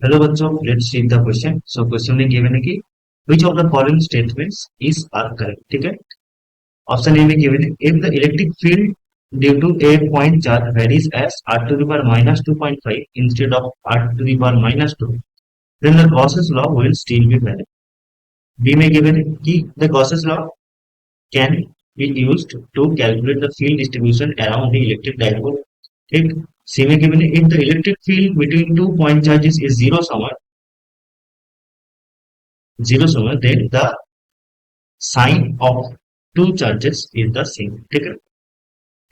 Hello बच्चों, let's read the question. So question में given है कि which of the following statements is are correct. ठीक है. Option A में given है if the electric field due to a point charge varies as r to the power minus 2.5 instead of r to the power minus 2, then the Gauss's law will still be valid. B में given है कि the Gauss's law can be used to calculate the field distribution around the electric dipole. ठीक. C में given है if the electric field between two point charges is zero summer, then the sign of two charges is the same. ठीक है.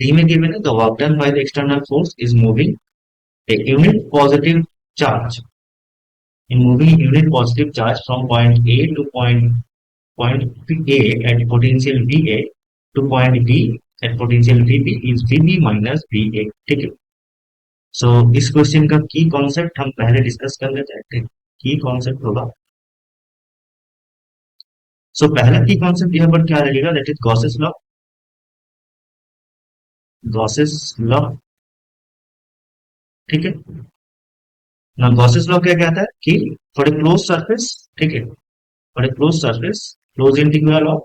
D में given है the work done by the external force is moving a unit positive charge in moving a unit positive charge from point A to point A at potential VA to point B at potential VB is VB minus VA. ठीक है. सो इस question का की concept हम पहले discuss कर लेते हैं. की कॉन्सेप्ट होगा. सो पहला की कॉन्सेप्ट यहाँ पर क्या लगेगा, that is Gauss's law. Gauss's law. ठीक है. ना गॉसेस लॉ क्या कहता है कि फॉर ए क्लोज सरफेस, ठीक है, for a close surface close integral of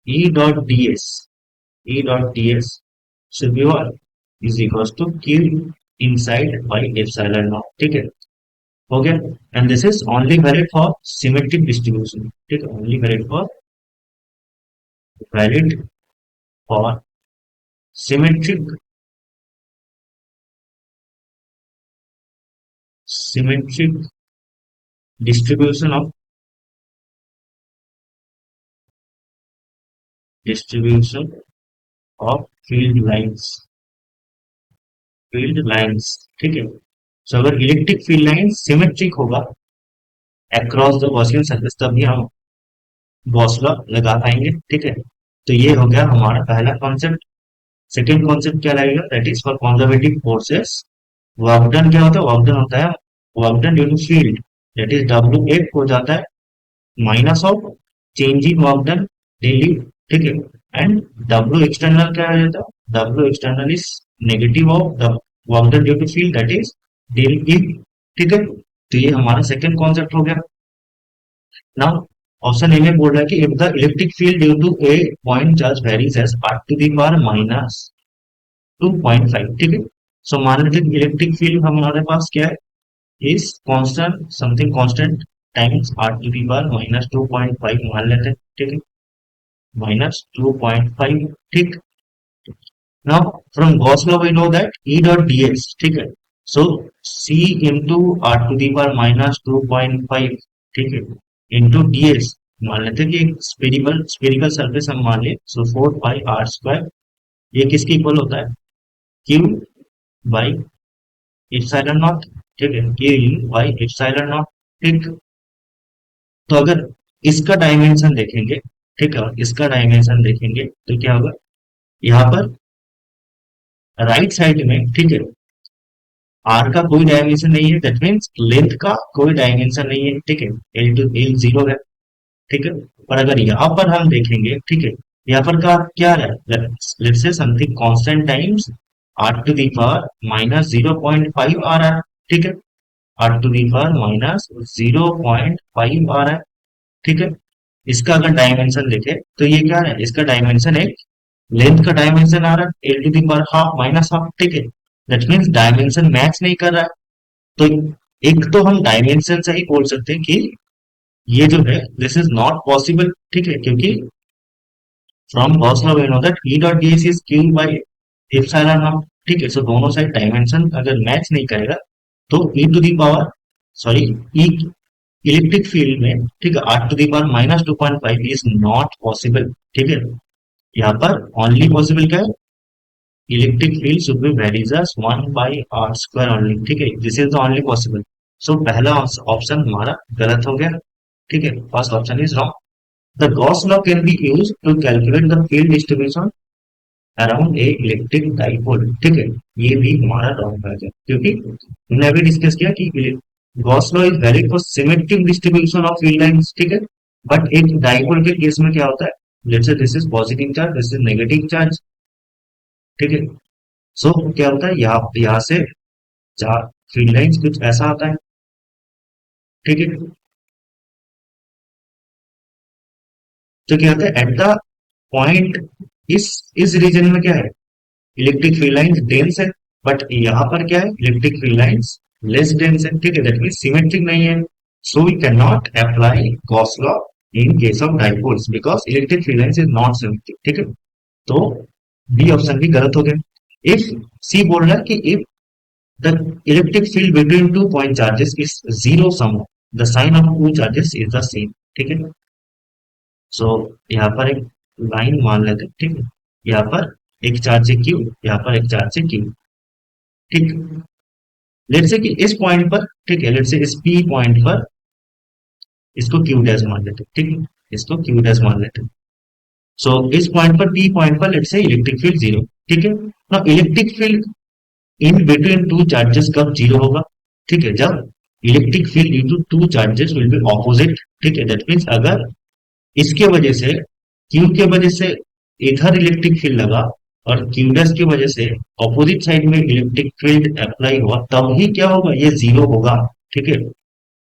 E dot ds should be what is equals to q inside by epsilon naught. ठीक है. हो गया. And this is only valid for symmetric distribution. ठीक है. Only valid for symmetric symmetric distribution of field lines. ठीक है. सो अगर electric field line symmetric होगा अक्रॉस द गॉसियन सरफेस तभी हम गॉस लॉ लगा पाएंगे. ठीक है. तो ये हो गया हमारा पहला कॉन्सेप्ट. सेकेंड कॉन्सेप्ट क्या लगेगा, that is for conservative forces work done. क्या होता है, वर्क डन होता है work done due to field, that is W एक हो जाता है minus of change in work done डेली. ठीक है. एंड W एक्सटर्नल क्या हो जाता है, W external is negative of the work done due to field, that is del E. ठीक है. तो ये हमारा सेकंड कॉन्सेप्ट हो गया. नाउ ऑप्शन ए में बोल रहा है कि if the electric field due to a point charge varies as r to the power minus 2.5. ठीक है. सो मान लीजिए इलेक्ट्रिक फील्ड हमारे पास क्या है, is constant, something constant times r to the power minus 2.5 मान लेते हैं. ठीक है. माइनस 2.5. ठीक. Now from Gauss law we know that E dot ds. ठीक है. So C into r to the power minus 2.5. ठीक है. इंटू ds मान लेते हैं कि एक स्पेरिकल सरफेस हम मान ले. सो 4 पाई r स्क्वायर ये किसके इक्वल होता है, q बाई एप्सिलॉन नॉट. ठीक है. q by epsilon not. ठीक. तो अगर इसका डायमेंशन देखेंगे, ठीक है, इसका डायमेंशन देखेंगे तो क्या होगा, यहाँ पर राइट साइड में, ठीक है, आर का कोई डायमेंशन नहीं है, दैट मीन्स लेंथ का कोई डायमेंशन नहीं है. ठीक है. एल टू एल जीरो है. ठीक है. पर अगर यहाँ पर हम देखेंगे, ठीक है, यहाँ पर का क्या है, let's say something constant times r to the power minus 0.5 आ रहा है. ठीक है. R to the power minus 0.5 आ रहा है. ठीक है. इसका अगर डायमेंशन देखे तो ये क्या है, इसका डायमेंशन एक लेंथ का डायमेंशन आ रहा है L to the power half minus half. ठीक है. दैट मीन्स डायमेंशन मैच नहीं कर रहा है. तो एक तो हम डायमेंशन से ही बोल सकते हैं कि ये जो है दिस इज नॉट पॉसिबल. ठीक है. क्योंकि from Gauss law we know that E dot ds is q by epsilon not. ठीक है. सो दोनों साइड डायमेंशन अगर मैच नहीं करेगा तो e to the power sorry e electric field में, ठीक है, r to the power minus 2.5 is not possible. ठीक है. यहाँ पर ओनली पॉसिबल क्या है, electric field should be varies as 1 by r square only. ठीक है. This is the only possible. So पहला ऑप्शन हमारा गलत हो गया. ठीक है. First option is wrong. The Gauss law can be use to calculate the field distribution around a electric dipole. ठीक है. ये भी हमारा रॉन्ग है क्योंकि हमने अभी डिस्कस किया कि Gauss law is valid for symmetric distribution of field lines. ठीक है. बट एक डाइपोल के केस में क्या होता है, लेट्स से this is positive charge, this is negative charge. ठीक है. सो क्या होता है, यहाँ से फील्ड लाइंस कुछ ऐसा आता है. ठीक है। तो क्या होता है एट द पॉइंट, इस रीजन में क्या है, इलेक्ट्रिक फील्ड लाइंस डेंस है, बट यहाँ पर क्या है, electric field lines less dense है, ठीक है, दैट मीन सिमेट्रिक नहीं है। So we can not apply Gauss law in case of dipoles because electric field lines is not symmetric, ठीक है। तो बी ऑप्शन भी गलत हो गया। इफ सी बोल रहा है कि if the electric field between two point charges is zero some, the sign of two charges is the same, ठीक है। सो यहाँ पर एक लाइन मान लेते हैं, ठीक है, यहाँ पर एक चार्ज है क्यू, यहाँ पर एक चार्ज है क्यू, ठीक। लेट्स से कि इस पॉइंट पर, ठीक है, लेट्स से इस पी पॉइंट पर इसको क्यू डैश मान लेते हैं, ठीक है, इसको क्यू डैश मान लेते हैं। सो इस पॉइंट पर पी पॉइंट पर let's say electric field zero, ठीक है। ना electric field in between two charges कब जीरो होगा, ठीक है, जब electric field into two charges will be opposite, ठीक है, दैट मीन्स अगर इसके वजह से क्यू के वजह से इधर इलेक्ट्रिक फील्ड लगा और क्यू डैश की वजह से ऑपोजिट साइड में इलेक्ट्रिक फील्ड अप्लाई हुआ, तब ही क्या होगा, ये जीरो होगा, ठीक है।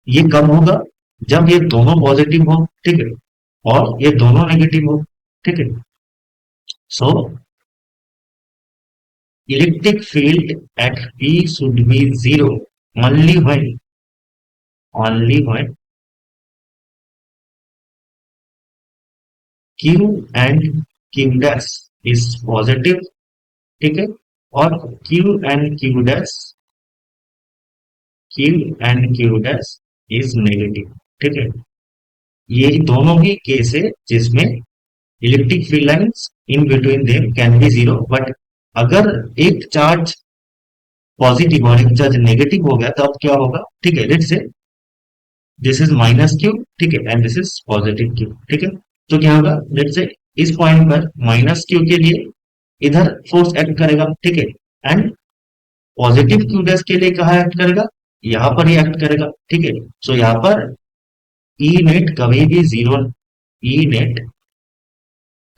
ये कब होगा, जब ये दोनों पॉजिटिव हो, ठीक है, और ये दोनों नेगेटिव हो, ठीक है। So electric field at P should be zero only when Q and Q dash is positive, ठीक है, और Q and Q dash is negative, ठीक है। ये दोनों ही केस है जिसमें electric field lines in between them can be zero, but अगर एक चार्ज पॉजिटिव और एक चार्ज नेगेटिव हो गया तब क्या होगा, ठीक है, लेट्स से दिस इज माइनस क्यू, ठीक है, and this is positive Q, ठीक है। तो क्या होगा, लेट्स से इस पॉइंट पर माइनस क्यू के लिए इधर फोर्स एक्ट करेगा, ठीक है, एंड पॉजिटिव क्यू डैश के लिए कहा एक्ट करेगा, यहाँ पर ही एक्ट करेगा, ठीक है। सो यहाँ पर ई नेट कभी भी जीरो, ई नेट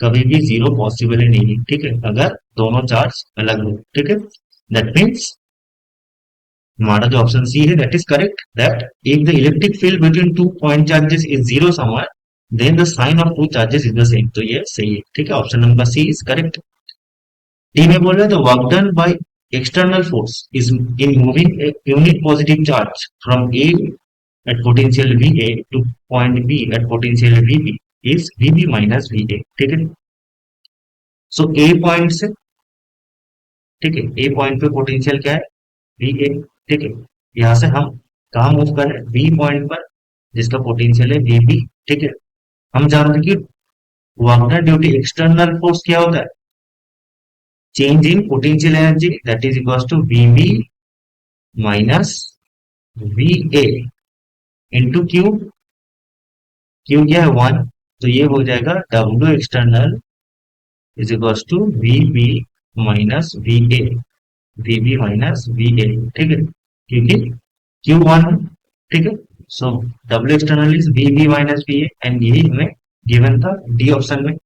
कभी भी जीरो पॉसिबल ही नहीं है, ठीक है, अगर दोनों चार्ज अलग हो, ठीक है। दैट मीन्स हमारा जो ऑप्शन सी है that is correct, that if the electric field between two point charges is zero somewhere then the sign of two charges is the same, तो ये सही है, ठीक है, option number C is correct. D में बोल रहे हैं the work done by external force is in moving a unit positive charge from A at potential VA to point B at potential VB is VB minus VA, ठीक है। सो ए point से, ठीक है, ए point पे पोटेंशियल क्या है, VA, ठीक है। यहां से हम कहा मूव कर रहे हैं, बी पॉइंट पर जिसका पोटेंशियल है VB, ठीक है। हम जानते हैं कि work done due to external force क्या होता है, change in potential energy that is equal to VB minus VA into Q, Q क्या है 1, तो ये हो जाएगा W external is equal to VB minus VA, VB minus VA, ठीक है, क्योंकि Q1, ठीक है। So W external is VB minus VA and यही हमें गिवन था डी ऑप्शन में।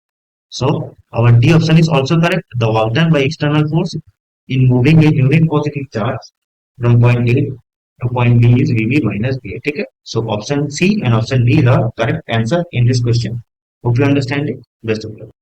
So our D option is also correct. The work done by external force in moving a unit positive charge from point A to point B is VB minus VA. ठीक है? So option C and option D are correct answer in this question. Hope you understand it. Best of luck.